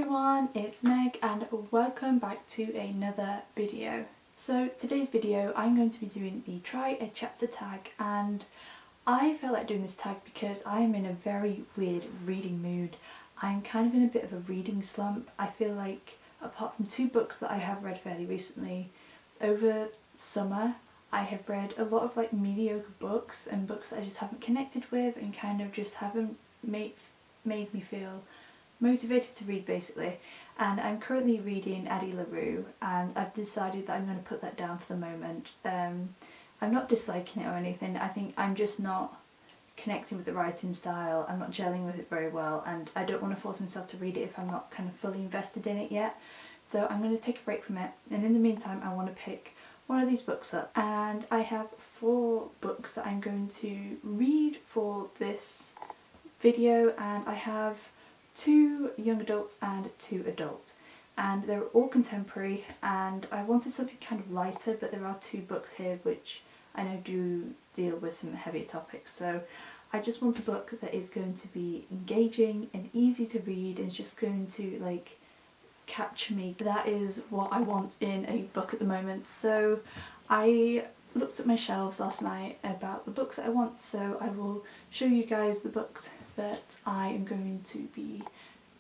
everyone, it's Meg and welcome back to another video. So today's video I'm going to be doing the try a chapter tag, and I felt like doing this tag because I'm in a very weird reading mood. I'm kind of in a bit of a reading slump. I feel like apart from two books that I have read fairly recently, over summer I have read a lot of like mediocre books and books that I just haven't connected with and kind of just haven't made me feel motivated to read basically. And I'm currently reading Addie LaRue and I've decided that I'm going to put that down for the moment. I'm not disliking it or anything, I think I'm just not connecting with the writing style, I'm not gelling with it very well, and I don't want to force myself to read it if I'm not kind of fully invested in it yet. So I'm going to take a break from it, and in the meantime I want to pick one of these books up. And I have 4 books that I'm going to read for this video, and I have 2 young adults and 2 adults, and they're all contemporary, and I wanted something kind of lighter, but there are 2 books here which I know do deal with some heavier topics, so I just want a book that is going to be engaging and easy to read and is just going to like capture me. That is what I want in a book at the moment. So I looked at my shelves last night about the books that I want, so I will show you guys the books that I am going to be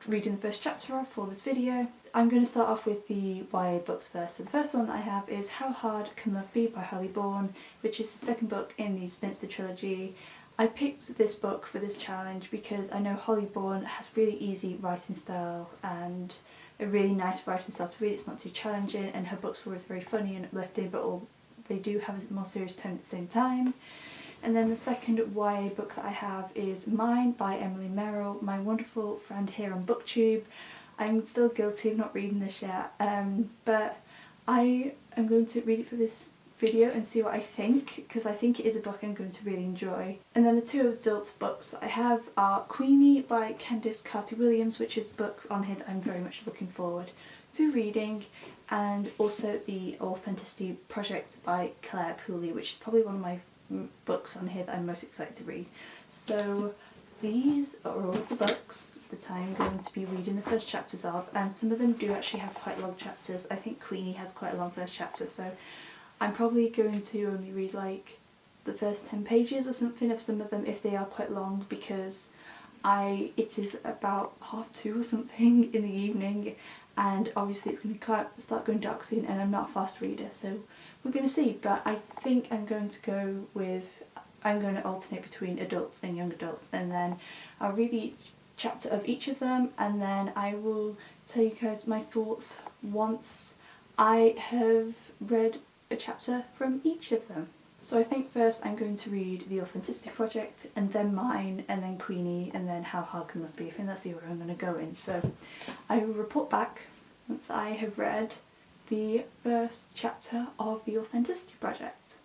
reading the first chapter of for this video. I'm going to start off with the YA books first. So the first one that I have is How Hard Can Love Be by Holly Bourne, which is the second book in the Spinster trilogy. I picked this book for this challenge because I know Holly Bourne has really easy writing style and a really nice writing style to read. It's not too challenging, and her books are always very funny and uplifting, but they do have a more serious tone at the same time. And then the second YA book that I have is Mine by Emily Merrill, my wonderful friend here on BookTube. I'm still guilty of not reading this yet, but I am going to read it for this video and see what I think, because I think it is a book I'm going to really enjoy. And then the 2 adult books that I have are Queenie by Candice Carty-Williams, which is a book on here that I'm very much looking forward to reading, and also The Authenticity Project by Claire Pooley, which is probably one of my books on here that I'm most excited to read. So these are all of the books that I'm going to be reading the first chapters of, and some of them do actually have quite long chapters. I think Queenie has quite a long first chapter, so I'm probably going to only read like the first 10 pages or something of some of them if they are quite long, because it is about 2:30 or something in the evening, and obviously it's going to start going dark soon, and I'm not a fast reader, so we're going to see. But I think I'm going to alternate between adults and young adults, and then I'll read each chapter of each of them, and then I will tell you guys my thoughts once I have read a chapter from each of them. So I think first I'm going to read The Authenticity Project, and then Mine, and then Queenie, and then How Hard Can Love Be. I think that's the order I'm going to go in. So I will report back once I have read the first chapter of The Authenticity Project.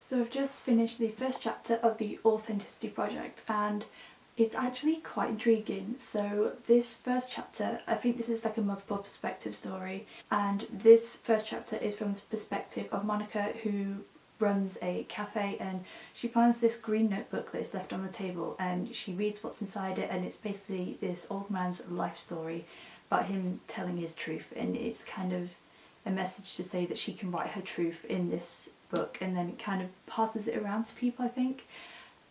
So I've just finished the first chapter of The Authenticity Project, and it's actually quite intriguing. So this first chapter, I think this is like a multiple perspective story, and this first chapter is from the perspective of Monica, who runs a cafe, and she finds this green notebook that is left on the table, and she reads what's inside it, and it's basically this old man's life story about him telling his truth, and it's kind of a message to say that she can write her truth in this book, and then it kind of passes it around to people, I think.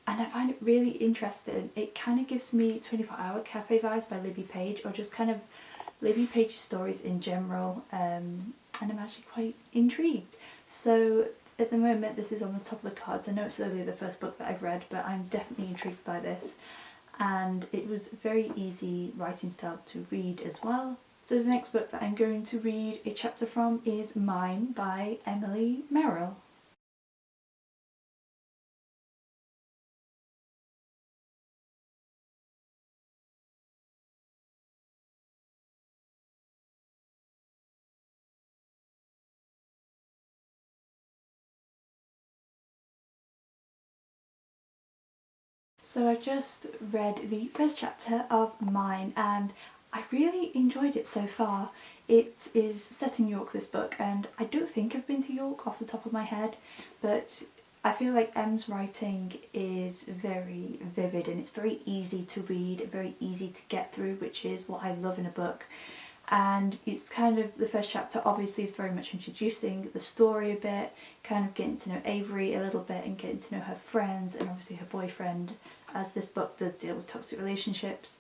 And I find it really interesting. It kind of gives me 24-Hour Cafe vibes by Libby Page, or just kind of Libby Page's stories in general, and I'm actually quite intrigued. So at the moment this is on the top of the cards. I know it's only the first book that I've read, but I'm definitely intrigued by this, and it was very easy writing style to read as well. So the next book that I'm going to read a chapter from is Mine by Emily Merrill. So I just read the first chapter of Mine, and I really enjoyed it so far. It is set in York, this book, and I don't think I've been to York off the top of my head, but I feel like Em's writing is very vivid and it's very easy to read, very easy to get through, which is what I love in a book. And it's kind of, the first chapter obviously is very much introducing the story a bit, kind of getting to know Avery a little bit and getting to know her friends and obviously her boyfriend, as this book does deal with toxic relationships.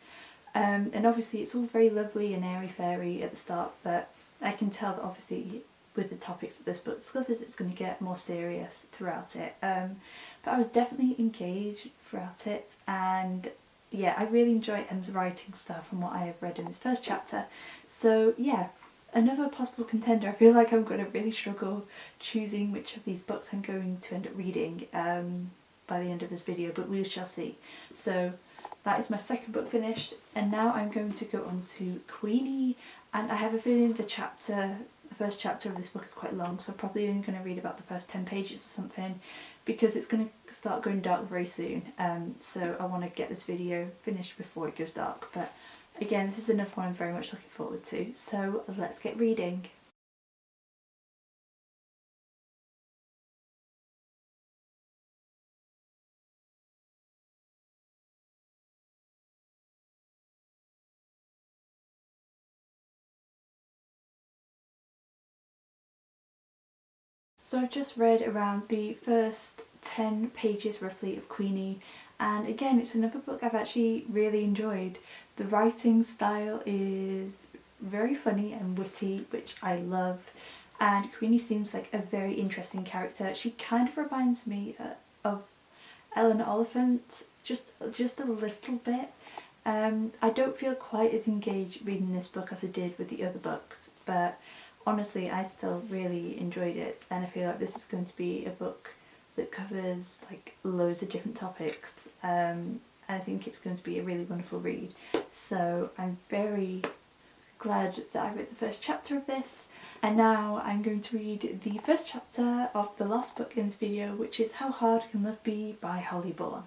And obviously it's all very lovely and airy-fairy at the start, but I can tell that obviously with the topics that this book discusses it's going to get more serious throughout it. But I was definitely engaged throughout it, and yeah, I really enjoy Em's writing style from what I have read in this first chapter. So yeah, another possible contender. I feel like I'm going to really struggle choosing which of these books I'm going to end up reading by the end of this video, but we shall see. So that is my second book finished, and now I'm going to go on to Queenie, and I have a feeling the first chapter of this book is quite long, so I'm probably only going to read about the first 10 pages or something, because it's going to start going dark very soon, so I want to get this video finished before it goes dark. But again, this is another one I'm very much looking forward to, so let's get reading. So I've just read around the first 10 pages roughly of Queenie, and again it's another book I've actually really enjoyed. The writing style is very funny and witty, which I love, and Queenie seems like a very interesting character. She kind of reminds me of Eleanor Oliphant, just a little bit. I don't feel quite as engaged reading this book as I did with the other books, but honestly I still really enjoyed it, and I feel like this is going to be a book that covers like loads of different topics, and I think it's going to be a really wonderful read. So I'm very glad that I read the first chapter of this, and now I'm going to read the first chapter of the last book in this video, which is How Hard Can Love Be by Holly Bourne.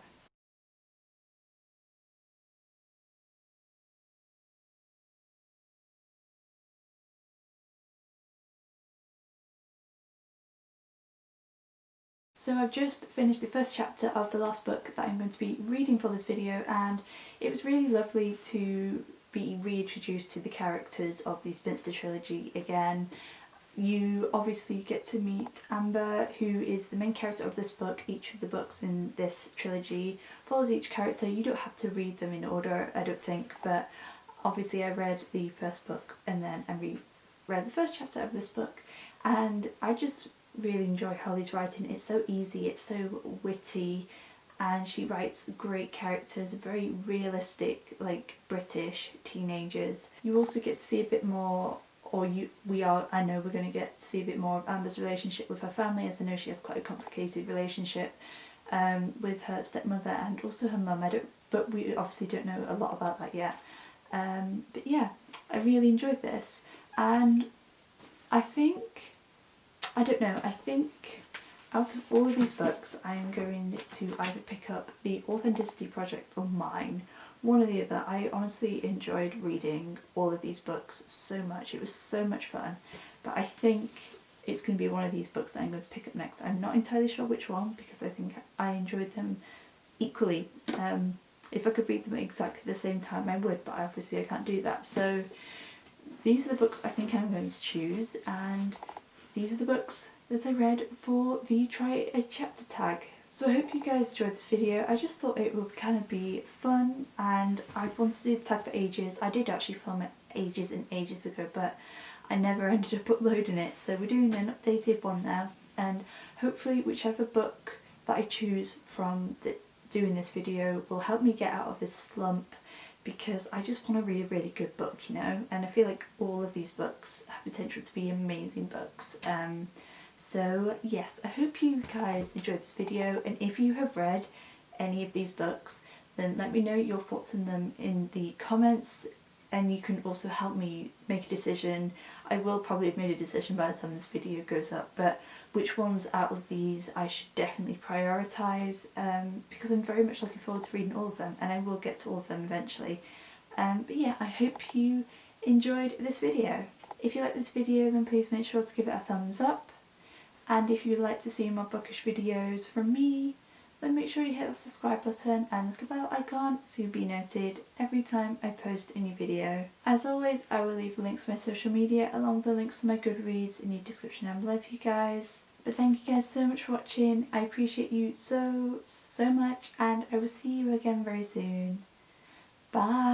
So I've just finished the first chapter of the last book that I'm going to be reading for this video, and it was really lovely to be reintroduced to the characters of the Spinster trilogy again. You obviously get to meet Amber, who is the main character of this book. Each of the books in this trilogy follows each character. You don't have to read them in order, I don't think, but obviously I read the first book and then I reread the first chapter of this book, and I just really enjoy Holly's writing. It's so easy, it's so witty, and she writes great characters, very realistic, like British teenagers. You also get to see a bit more, or I know we're going to get to see a bit more of Amber's relationship with her family, as I know she has quite a complicated relationship with her stepmother and also her mum. But we obviously don't know a lot about that yet. But yeah, I really enjoyed this, and I think out of all of these books I am going to either pick up The Authenticity Project or Mine, one or the other. I honestly enjoyed reading all of these books so much. It was so much fun, but I think it's going to be one of these books that I'm going to pick up next. I'm not entirely sure which one, because I think I enjoyed them equally. If I could read them at exactly the same time I would, but obviously I can't do that. So these are the books I think I'm going to choose, and these are the books that I read for the Try a Chapter tag. So I hope you guys enjoyed this video. I just thought it would kind of be fun, and I've wanted to do the tag for ages. I did actually film it ages and ages ago, but I never ended up uploading it, so we're doing an updated one now, and hopefully whichever book that I choose from doing this video will help me get out of this slump, because I just want to read a really good book, you know, and I feel like all of these books have potential to be amazing books. So yes, I hope you guys enjoyed this video, and if you have read any of these books, then let me know your thoughts on them in the comments, and you can also help me make a decision. I will probably have made a decision by the time this video goes up, but which ones out of these I should definitely prioritise, because I'm very much looking forward to reading all of them, and I will get to all of them eventually. But yeah, I hope you enjoyed this video. If you like this video then please make sure to give it a thumbs up, and if you'd like to see more bookish videos from me then make sure you hit the subscribe button and the little bell icon so you'll be noted every time I post a new video. As always, I will leave links to my social media along with the links to my Goodreads in the description down below for you guys. But thank you guys so much for watching. I appreciate you so much, and I will see you again very soon. Bye!